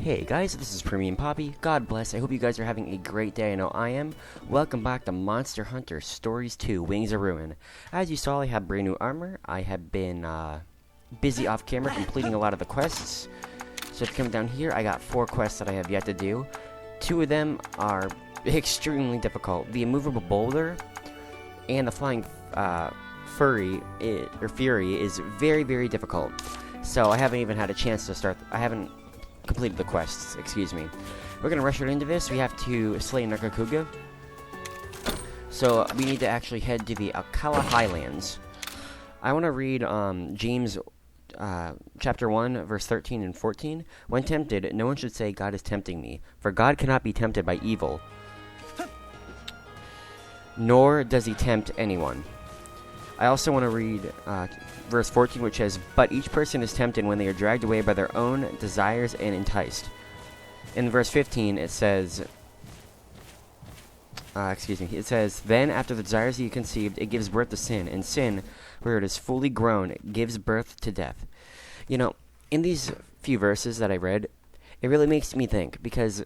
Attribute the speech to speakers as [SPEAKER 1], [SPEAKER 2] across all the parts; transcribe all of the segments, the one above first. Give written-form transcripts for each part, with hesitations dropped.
[SPEAKER 1] Hey guys, this is Premium Poppy. God bless. I hope you guys are having a great day. I know I am. Welcome back to Monster Hunter Stories 2, Wings of Ruin. As you saw, I have brand new armor. I have been busy off camera completing a lot of the quests. So if you come down here, I got 4 quests that I have yet to do. 2 of them are extremely difficult. The immovable boulder and the flying fury is very, very difficult. So I haven't even had a chance to start. I haven't completed the quests, excuse me. We're gonna rush right into this. We have to slay Nargacuga. So we need to actually head to the Alcala Highlands. I want to read James chapter 1, verse 13 and 14. When tempted, no one should say, God is tempting me, for God cannot be tempted by evil, nor does he tempt anyone. I also want to read verse 14, which says, but each person is tempted when they are dragged away by their own desires and enticed. In verse 15, it says, it says, then after the desires he conceived, it gives birth to sin, and sin, where it is fully grown, gives birth to death. You know, in these few verses that I read, it really makes me think, because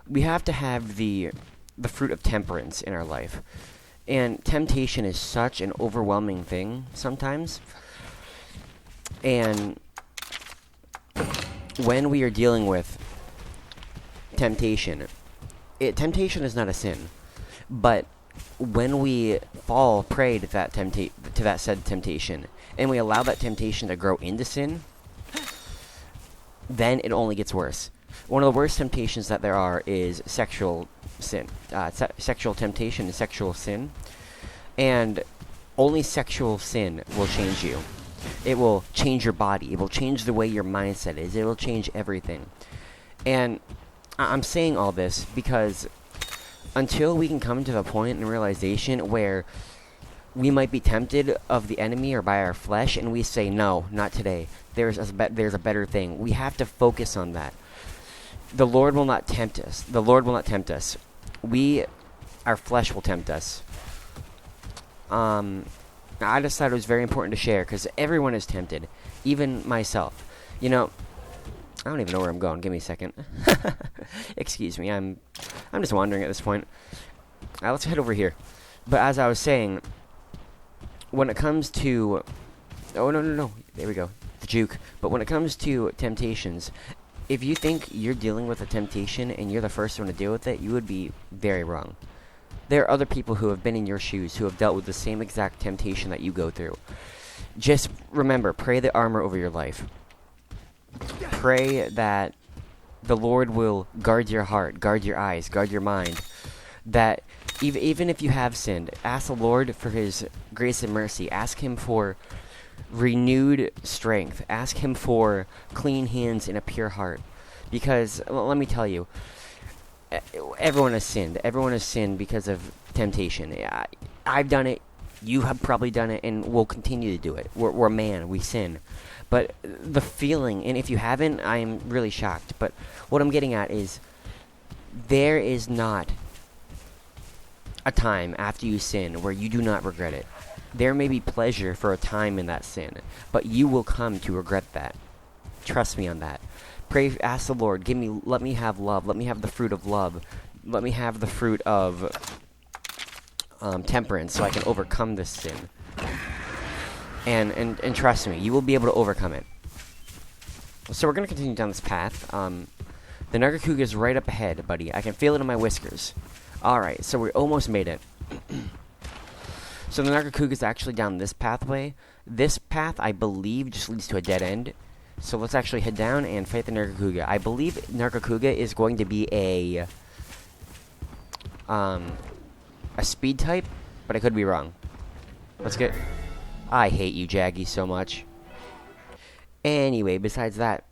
[SPEAKER 1] we have to have the fruit of temperance in our life. And temptation is such an overwhelming thing sometimes. And when we are dealing with temptation, temptation is not a sin. But when we fall prey to that said temptation, and we allow that temptation to grow into sin, then it only gets worse. One of the worst temptations that there are is sexual sin. Sexual temptation is sexual sin. And only sexual sin will change you. It will change your body. It will change the way your mindset is. It will change everything. And I'm saying all this because until we can come to the point and realization where we might be tempted of the enemy or by our flesh, and we say, no, not today. There's a better thing. We have to focus on that. The Lord will not tempt us. The Lord will not tempt us. Our flesh will tempt us. I just thought it was very important to share because everyone is tempted, even myself. You know, I don't even know where I'm going. Give me a second. Excuse me. I'm just wandering at this point. Let's head over here. But as I was saying, when it comes to no. There we go. The juke. But when it comes to temptations, if you think you're dealing with a temptation and you're the first one to deal with it, you would be very wrong. There are other people who have been in your shoes who have dealt with the same exact temptation that you go through. Just remember, pray the armor over your life. Pray that the Lord will guard your heart, guard your eyes, guard your mind. That even if you have sinned, ask the Lord for his grace and mercy. Ask him for renewed strength. Ask him for clean hands and a pure heart. Because, well, let me tell you, everyone has sinned. Everyone has sinned because of temptation. I've done it. You have probably done it, and we'll continue to do it. We're man. We sin. But the feeling, and if you haven't, I am really shocked. But what I'm getting at is, there is not a time after you sin where you do not regret it. There may be pleasure for a time in that sin, but you will come to regret that. Trust me on that. Pray, ask the Lord, let me have love, let me have the fruit of love, let me have the fruit of temperance so I can overcome this sin. And trust me, you will be able to overcome it. So we're going to continue down this path. The Nargacuga is right up ahead, buddy. I can feel it in my whiskers. Alright, so we almost made it. So the Nargacuga is actually down this pathway. This path, I believe, just leads to a dead end. So let's actually head down and fight the Nargacuga. I believe Nargacuga is going to be a speed type, but I could be wrong. Let's get... I hate you, Jaggy, so much. Anyway, besides that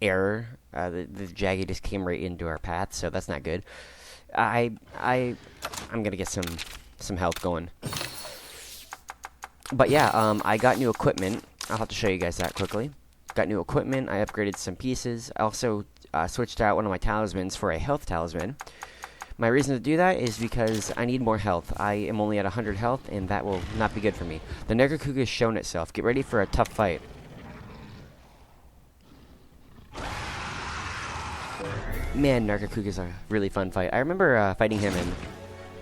[SPEAKER 1] error, the Jaggy just came right into our path, so that's not good. I'm gonna get some health going. But yeah, I got new equipment. I'll have to show you guys that quickly. Got new equipment. I upgraded some pieces. I also switched out one of my talismans for a health talisman. My reason to do that is because I need more health. I am only at 100 health, and that will not be good for me. The Nargacuga has shown itself. Get ready for a tough fight. Man, Nargacuga's a really fun fight. I remember fighting him in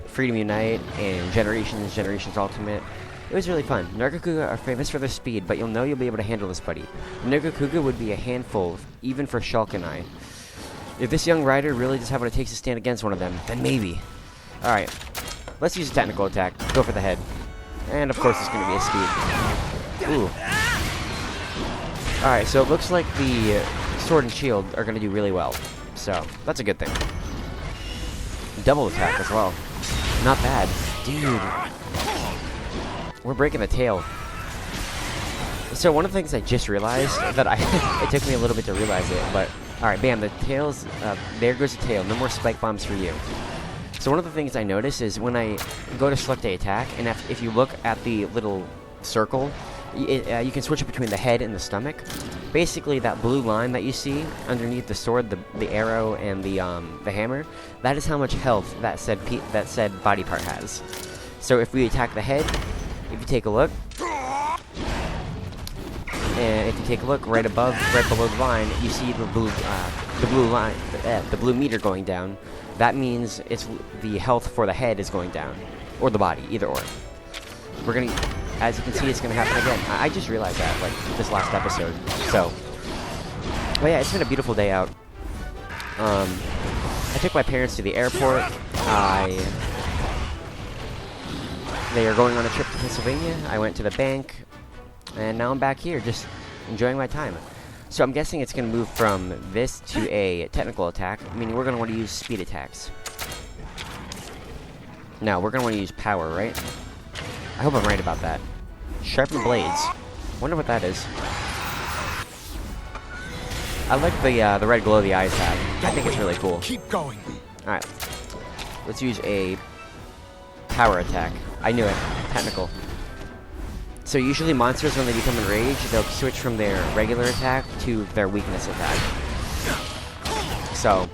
[SPEAKER 1] Freedom Unite and Generations Ultimate. It was really fun. Nargacuga are famous for their speed, but you'll know you'll be able to handle this buddy. Nargacuga would be a handful, even for Shulk and I. If this young rider really does have what it takes to stand against one of them, then maybe. Alright, let's use a technical attack. Go for the head. And of course it's going to be a speed. Ooh. Alright, so it looks like the sword and shield are going to do really well. So, that's a good thing. Double attack as well. Not bad. Dude. We're breaking the tail. So one of the things I just realized that it took me a little bit to realize it, but alright, bam, the tail's, there goes the tail. No more spike bombs for you. So one of the things I notice is when I go to select a attack, and if you look at the little circle, you can switch it between the head and the stomach. Basically, that blue line that you see underneath the sword, the arrow, and the hammer, that is how much health that said body part has. So if we attack the head, if you take a look, and if you take a look right below the line, you see the blue meter going down. That means it's the health for the head is going down, or the body, either or. We're gonna, as you can see, it's gonna happen again. I just realized that, like, this last episode. So, well, yeah, it's been a beautiful day out. I took my parents to the airport. They are going on a trip to Pennsylvania. I went to the bank, and now I'm back here, just enjoying my time. So I'm guessing it's going to move from this to a technical attack, meaning we're going to want to use speed attacks. No, we're going to want to use power, right? I hope I'm right about that. Sharpened blades. Wonder what that is. I like the red glow the eyes have. I think it's really cool.
[SPEAKER 2] Keep going.
[SPEAKER 1] All right, let's use a power attack. I knew it. Technical. So usually monsters, when they become enraged, they'll switch from their regular attack to their weakness attack. So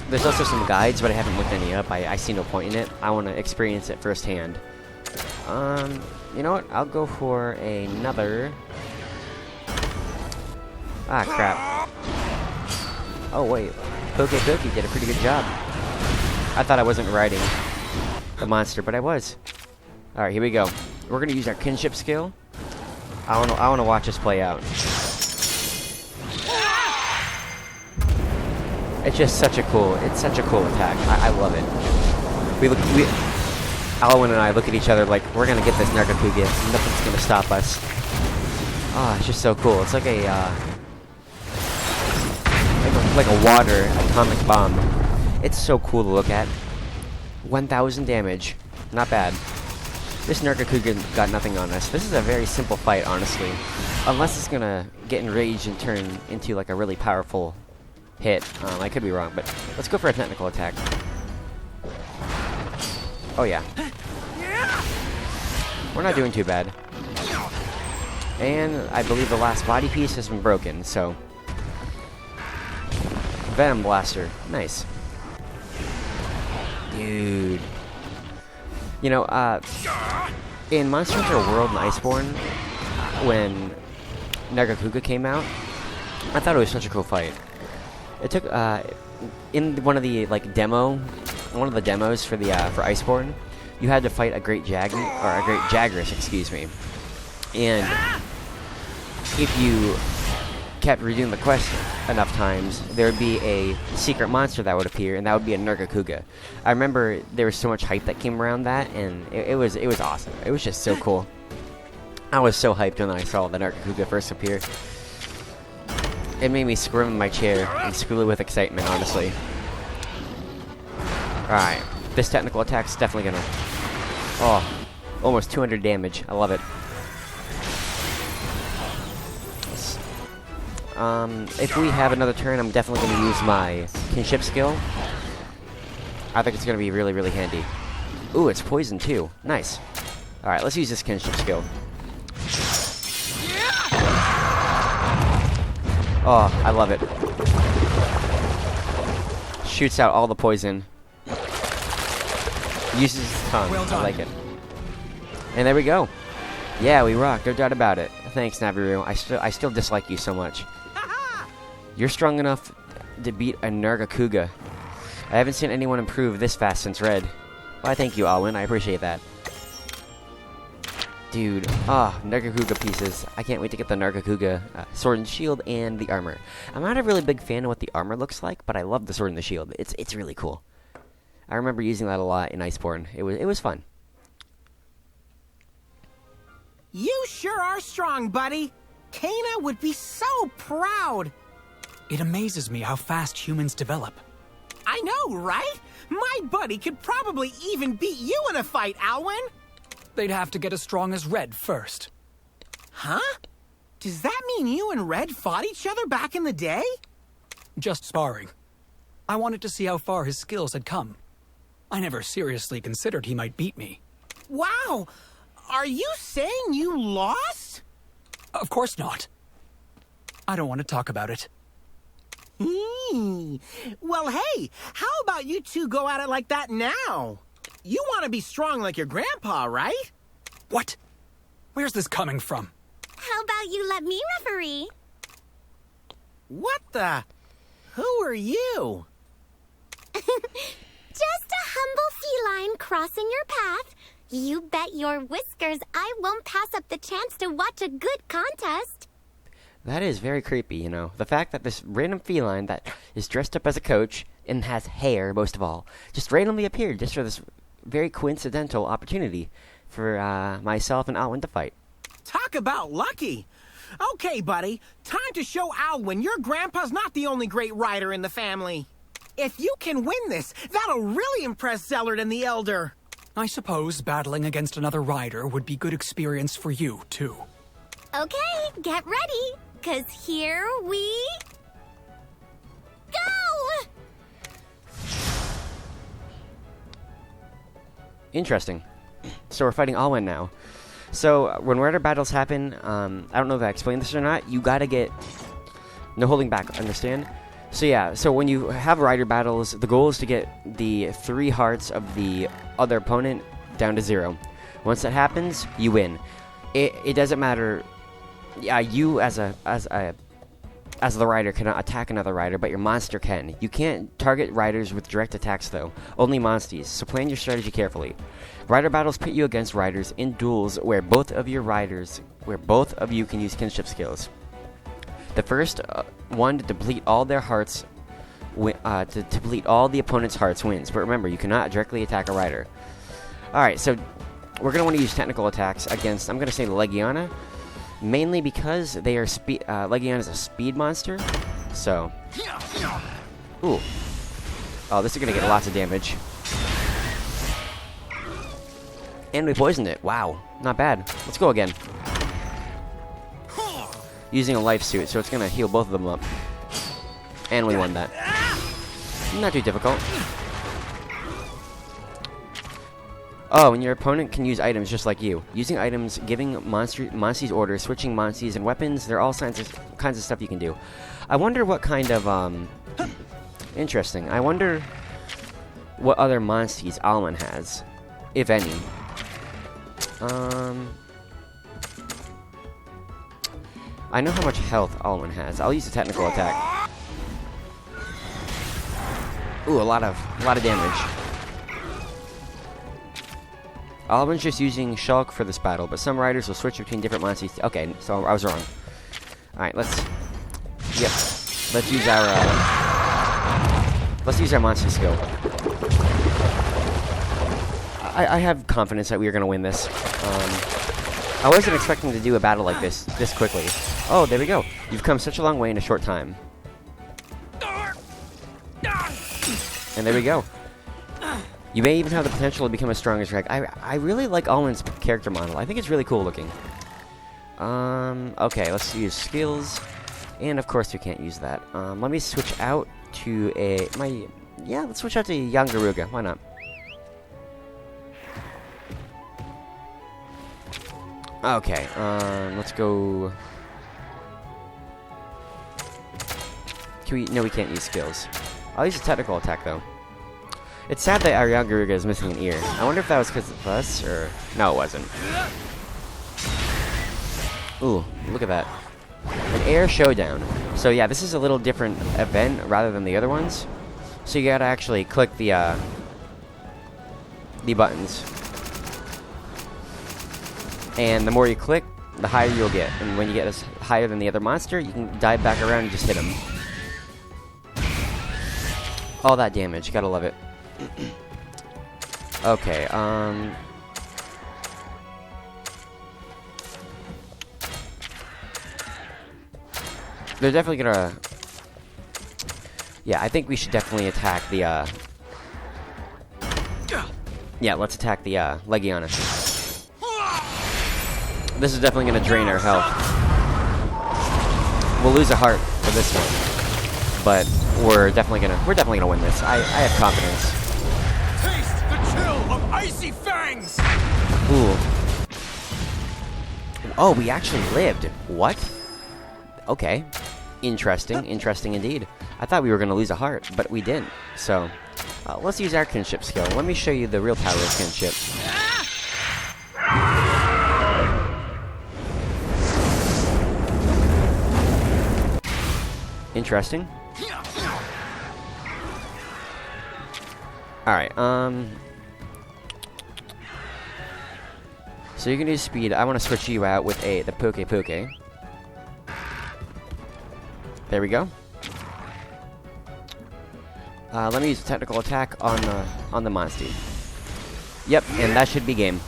[SPEAKER 1] there's also some guides, but I haven't looked any up. I see no point in it. I want to experience it firsthand. You know what? I'll go for another. Ah, crap. Oh, wait. Pokey did a pretty good job. I thought I wasn't riding the monster, but I was. Alright, here we go. We're going to use our kinship skill. I want to watch this play out. It's just such a cool attack. I love it. Alwyn and I look at each other like, we're going to get this Nargacuga. Nothing's going to stop us. Ah, it's just so cool. It's like a water atomic bomb. It's so cool to look at. 1,000 damage. Not bad. This Nargacuga got nothing on us. This is a very simple fight, honestly. Unless it's gonna get enraged and turn into like a really powerful hit. I could be wrong, but let's go for a technical attack. Oh yeah. We're not doing too bad. And I believe the last body piece has been broken, so... Venom Blaster. Nice. Dude. You know, in Monster Hunter World and Iceborne, when Nargacuga came out, I thought it was such a cool fight. It took, in one of the, one of the demos for for Iceborne, you had to fight a great Jagras, excuse me. And if you kept redoing the quest enough times, there would be a secret monster that would appear, and that would be a Nargacuga. I remember there was so much hype that came around that, and it was awesome. It was just so cool. I was so hyped when I saw the Nargacuga first appear. It made me squirm in my chair and squeal with excitement, honestly. Alright, this technical attack's definitely gonna... Oh, almost 200 damage. I love it. If we have another turn, I'm definitely going to use my kinship skill. I think it's going to be really, really handy. Ooh, it's poison too. Nice. Alright, let's use this kinship skill. Oh, I love it. Shoots out all the poison. Uses his tongue.
[SPEAKER 2] Well done.
[SPEAKER 1] I like it. And there we go. Yeah, we rock. No doubt about it. Thanks, Naviru. I still dislike you so much. You're strong enough to beat a Nargacuga. I haven't seen anyone improve this fast since Red. Why, thank you, Alwyn. I appreciate that. Dude, Nargacuga pieces. I can't wait to get the Nargacuga sword and shield and the armor. I'm not a really big fan of what the armor looks like, but I love the sword and the shield. It's really cool. I remember using that a lot in Iceborne. It was fun.
[SPEAKER 2] You sure are strong, buddy. Kana would be so proud.
[SPEAKER 3] It amazes me how fast humans develop.
[SPEAKER 2] I know, right? My buddy could probably even beat you in a fight, Alwyn.
[SPEAKER 3] They'd have to get as strong as Red first.
[SPEAKER 2] Huh? Does that mean you and Red fought each other back in the day?
[SPEAKER 3] Just sparring. I wanted to see how far his skills had come. I never seriously considered he might beat me.
[SPEAKER 2] Wow! Are you saying you lost?
[SPEAKER 3] Of course not. I don't want to talk about it.
[SPEAKER 2] Well, hey, how about you two go at it like that now? You want to be strong like your grandpa, right?
[SPEAKER 3] What? Where's this coming from?
[SPEAKER 4] How about you let me referee?
[SPEAKER 2] What the? Who are you?
[SPEAKER 4] Just a humble feline crossing your path. You bet your whiskers I won't pass up the chance to watch a good contest.
[SPEAKER 1] That is very creepy, you know. The fact that this random feline that is dressed up as a coach and has hair, most of all, just randomly appeared just for this very coincidental opportunity for myself and Alwyn to fight.
[SPEAKER 2] Talk about lucky. Okay, buddy. Time to show Alwyn your grandpa's not the only great rider in the family. If you can win this, that'll really impress Zellert and the Elder.
[SPEAKER 3] I suppose battling against another rider would be good experience for you, too.
[SPEAKER 4] Okay, get ready, 'cause here we go!
[SPEAKER 1] Interesting. So we're fighting Alwyn now. So when rider battles happen, I don't know if I explained this or not, you gotta get no holding back, understand? So yeah, so when you have rider battles, the goal is to get the 3 hearts of the other opponent down to 0. Once that happens, you win. It doesn't matter. Yeah, you as the rider cannot attack another rider, but your monster can. You can't target riders with direct attacks though, only monsties, so plan your strategy carefully. Rider battles pit you against riders in duels where both of you can use kinship skills. The first one to deplete all their hearts, to deplete all the opponent's hearts wins, but remember, you cannot directly attack a rider. Alright, so we're going to want to use technical attacks against, I'm going to say Legiana, mainly because they are Legiana is a speed monster, so... Ooh. Oh, this is going to get lots of damage. And we poisoned it. Wow. Not bad. Let's go again. Using a life suit, so it's going to heal both of them up. And we won that. Not too difficult. Oh, and your opponent can use items just like you. Using items, giving monsters orders, switching monsters and weapons, they're all kinds of stuff you can do. I wonder what kind of, interesting. I wonder what other monsters Alwyn has, if any. I know how much health Alwyn has. I'll use a technical attack. Ooh, a lot of damage. Alwyn's just using Shulk for this battle, but some riders will switch between different monsters. Okay, so I was wrong. Alright, let's use our monster skill. I have confidence that we are going to win this. I wasn't expecting to do a battle like this quickly. Oh, there we go. You've come such a long way in a short time. And there we go. You may even have the potential to become as strong as Greg. I really like Alwyn's character model. I think it's really cool looking. Okay, let's use skills. And of course we can't use that. Let me switch out to let's switch out to Nargacuga. Why not? Okay, let's go... No, we can't use skills. I'll use a technical attack, though. It's sad that our Nargacuga is missing an ear. I wonder if that was because of us, or... No, it wasn't. Ooh, look at that. An air showdown. So yeah, this is a little different event rather than the other ones. So you gotta actually click the buttons. And the more you click, the higher you'll get. And when you get as higher than the other monster, you can dive back around and just hit him. All that damage, gotta love it. Okay, they're definitely gonna... Yeah, I think we should definitely attack the, Yeah, let's attack the, Legiana. This is definitely gonna drain our health. We'll lose a heart for this one. But we're definitely gonna win this. I have confidence.
[SPEAKER 3] Taste the chill of icy fangs!
[SPEAKER 1] Ooh. Oh, we actually lived. What? Okay. Interesting. Interesting indeed. I thought we were going to lose a heart, but we didn't. So, let's use our kinship skill. Let me show you the real power of kinship. Interesting. Alright, so you can do speed. I want to switch you out with the Poke Poke. There we go. Let me use a technical attack on the monster. Yep, and that should be game.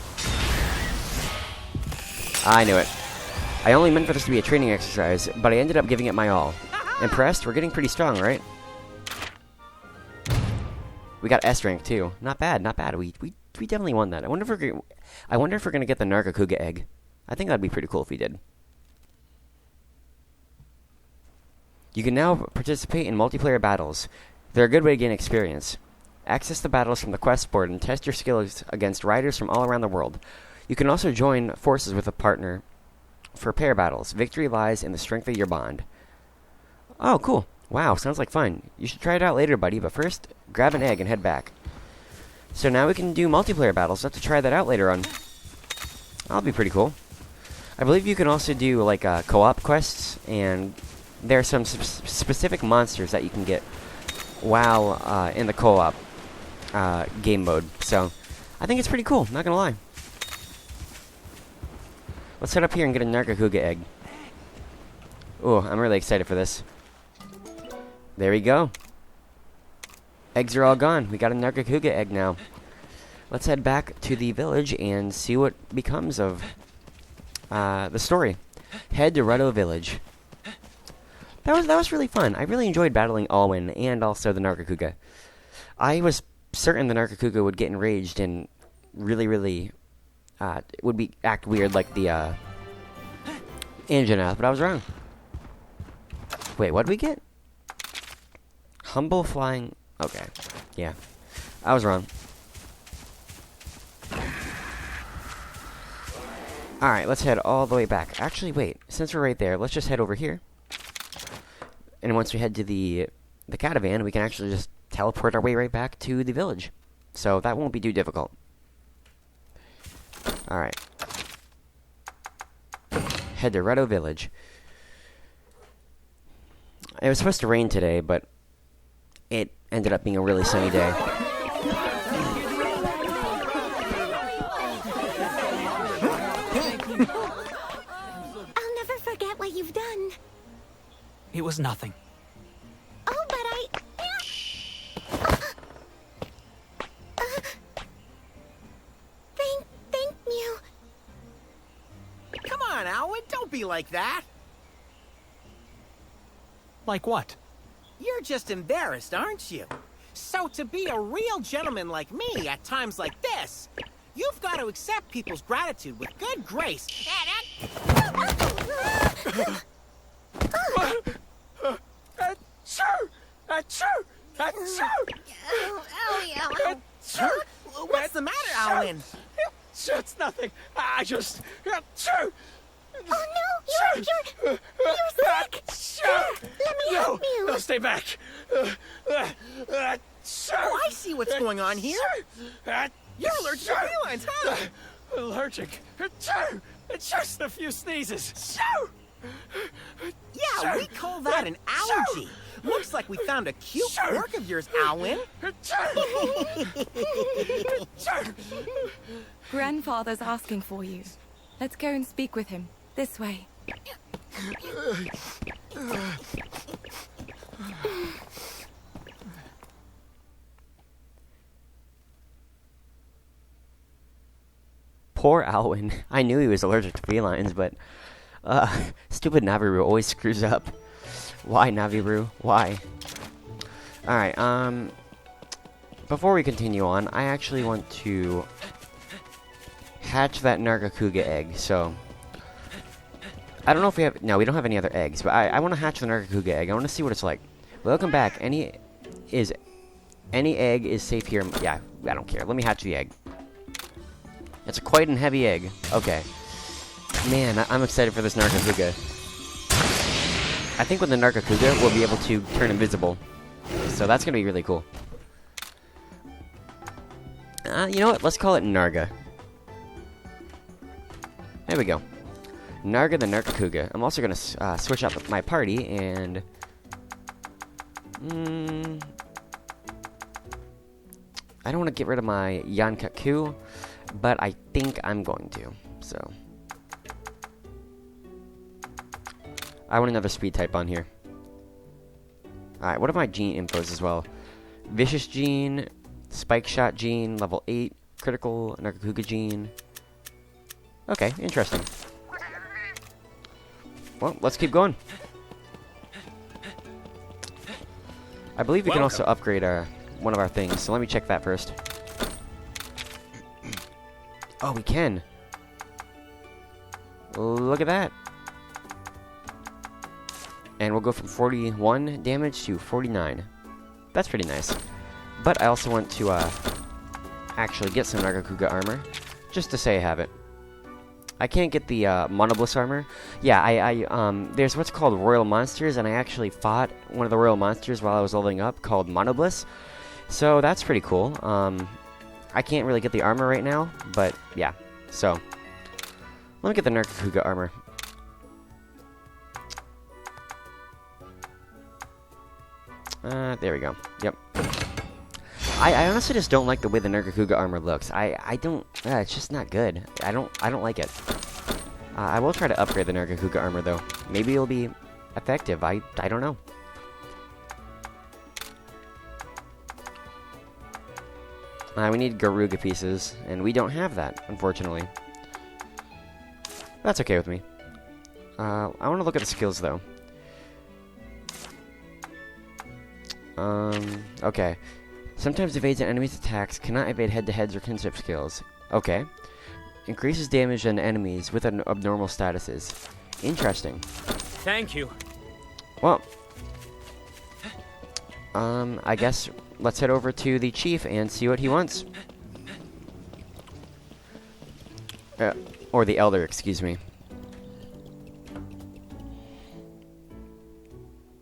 [SPEAKER 1] I knew it. I only meant for this to be a training exercise, but I ended up giving it my all. Impressed? We're getting pretty strong, right? We got S rank too. Not bad, not bad. We definitely won that. I wonder if we're gonna get the Nargacuga egg. I think that'd be pretty cool if we did. You can now participate in multiplayer battles. They're a good way to gain experience. Access the battles from the quest board and test your skills against riders from all around the world. You can also join forces with a partner for pair battles. Victory lies in the strength of your bond. Oh, cool. Wow, sounds like fun. You should try it out later, buddy, but first, grab an egg and head back. So now we can do multiplayer battles. I'll have to try that out later on. That'll be pretty cool. I believe you can also do, like, co-op quests, and there are some specific monsters that you can get while in the co-op game mode. So, I think it's pretty cool, not gonna lie. Let's head up here and get a Nargacuga egg. Ooh, I'm really excited for this. There we go. Eggs are all gone. We got a Nargacuga egg now. Let's head back to the village and see what becomes of the story. Head to Retto Village. That was really fun. I really enjoyed battling Alwyn and also the Nargacuga. I was certain the Nargacuga would get enraged and really would act weird like the Anjanath, but I was wrong. Wait, what did we get? Humble flying... Okay. Yeah. I was wrong. Alright, let's head all the way back. Actually, wait. Since we're right there, let's just head over here. And once we head to the caravan, we can actually just teleport our way right back to the village. So that won't be too difficult. Alright. Head to Retto Village. It was supposed to rain today, but it ended up being a really sunny day.
[SPEAKER 4] I'll never forget what you've done.
[SPEAKER 3] It was nothing.
[SPEAKER 4] Oh, but Thank you.
[SPEAKER 2] Come on, Alwyn, don't be like that.
[SPEAKER 3] Like what?
[SPEAKER 2] You're just embarrassed, aren't you? So to be a real gentleman like me at times like this, you've got to accept people's gratitude with good grace. What's the matter, Alwyn?
[SPEAKER 3] It's nothing. I just...
[SPEAKER 4] Oh no, you're sick. Let me help you.
[SPEAKER 3] No, stay back.
[SPEAKER 2] Oh, I see what's going on here. You're allergic to felines, huh?
[SPEAKER 3] Allergic. Just a few sneezes.
[SPEAKER 2] Yeah, we call that an allergy. Looks like we found a cute quirk of yours, Alwyn.
[SPEAKER 5] Grandfather's asking for you. Let's go and speak with him. This way.
[SPEAKER 1] Poor Alwyn. I knew he was allergic to felines, but stupid Naviru always screws up. Why, Naviru? Why? Alright, before we continue on, I actually want to hatch that Nargacuga egg, so I don't know if we have... No, we don't have any other eggs, but I want to hatch the Nargacuga egg. I want to see what it's like. Welcome back. Any egg is safe here. Yeah, I don't care. Let me hatch the egg. It's quite an heavy egg. Okay. Man, I'm excited for this Nargacuga. I think with the Nargacuga, we'll be able to turn invisible. So that's going to be really cool. You know what? Let's call it Narga. There we go. Narga the Nargacuga. I'm also going to switch up my party and... I don't want to get rid of my Yankaku, but I think I'm going to. So... I want another speed type on here. Alright, what are my gene infos as well? Vicious gene, Spike Shot gene, level 8, critical, Nargacuga gene. Okay, interesting. Well, let's keep going. I believe we can also upgrade one of our things, so let me check that first. Oh, we can. Look at that. And we'll go from 41 damage to 49. That's pretty nice. But I also want to actually get some Nargacuga armor, just to say I have it. I can't get the Monobliss armor. Yeah, there's what's called Royal Monsters, and I actually fought one of the Royal Monsters while I was leveling up called Monobliss. So that's pretty cool. I can't really get the armor right now, but yeah. So, let me get the Nargacuga armor. There we go. Yep. I honestly just don't like the way the Nargacuga armor looks. I don't... it's just not good. I don't like it. I will try to upgrade the Nargacuga armor, though. Maybe it'll be effective. I don't know. We need Garuga pieces, and we don't have that, unfortunately. That's okay with me. I want to look at the skills, though. Okay. Sometimes evades an enemy's attacks, cannot evade head-to-heads or kinship skills. Okay. Increases damage on enemies with abnormal statuses. Interesting.
[SPEAKER 6] Thank you.
[SPEAKER 1] Well, I guess let's head over to the chief and see what he wants. Or the elder, excuse me.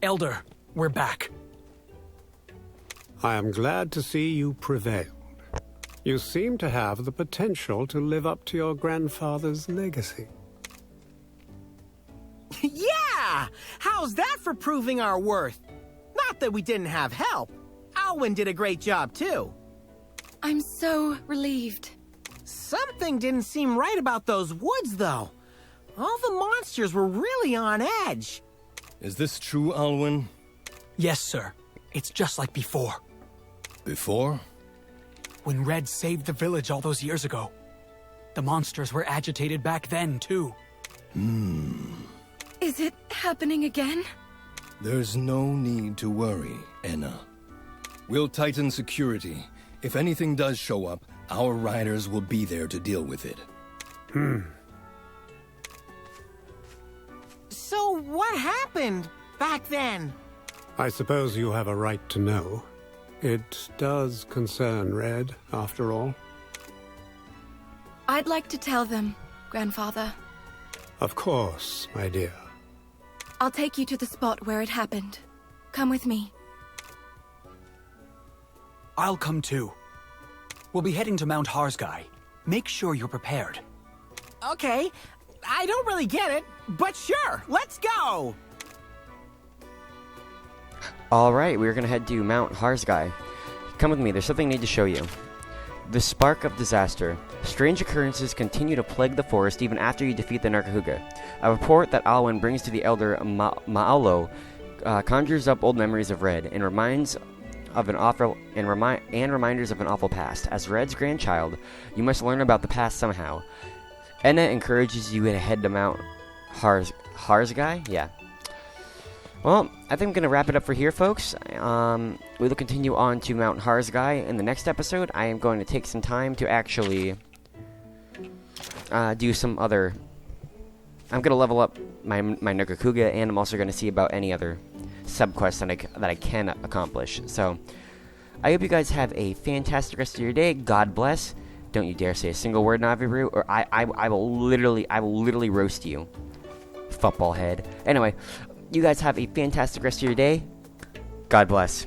[SPEAKER 3] Elder, we're back.
[SPEAKER 7] I am glad to see you prevailed. You seem to have the potential to live up to your grandfather's legacy.
[SPEAKER 2] Yeah! How's that for proving our worth? Not that we didn't have help. Alwyn did a great job, too.
[SPEAKER 5] I'm so relieved.
[SPEAKER 2] Something didn't seem right about those woods, though. All the monsters were really on edge.
[SPEAKER 8] Is this true, Alwyn?
[SPEAKER 3] Yes, sir. It's just like before.
[SPEAKER 8] Before?
[SPEAKER 3] When Red saved the village all those years ago. The monsters were agitated back then, too.
[SPEAKER 5] Is it happening again?
[SPEAKER 8] There's no need to worry, Enna. We'll tighten security. If anything does show up, our riders will be there to deal with it.
[SPEAKER 2] So what happened back then?
[SPEAKER 7] I suppose you have a right to know. It does concern Red, after all.
[SPEAKER 5] I'd like to tell them, Grandfather.
[SPEAKER 7] Of course, my dear.
[SPEAKER 5] I'll take you to the spot where it happened. Come with me.
[SPEAKER 3] I'll come too. We'll be heading to Mount Harsgai. Make sure you're prepared.
[SPEAKER 2] Okay, I don't really get it, but sure, let's go!
[SPEAKER 1] Alright, we're gonna head to Mount Harzgai. Come with me, there's something I need to show you. The Spark of Disaster. Strange occurrences continue to plague the forest even after you defeat the Nargacuga. A report that Alwyn brings to the elder Ma'alo conjures up old memories of Red and reminders of an awful past. As Red's grandchild, you must learn about the past somehow. Enna encourages you to head to Mount Harzgai? Yeah. Well, I think I'm going to wrap it up for here, folks. We will continue on to Mount Harzgai in the next episode. I am going to take some time to actually do some other... I'm going to level up my Nargacuga, and I'm also going to see about any other sub-quests that I can accomplish. So, I hope you guys have a fantastic rest of your day. God bless. Don't you dare say a single word, Naviru, or I will literally roast you. Football head. Anyway, you guys have a fantastic rest of your day. God bless.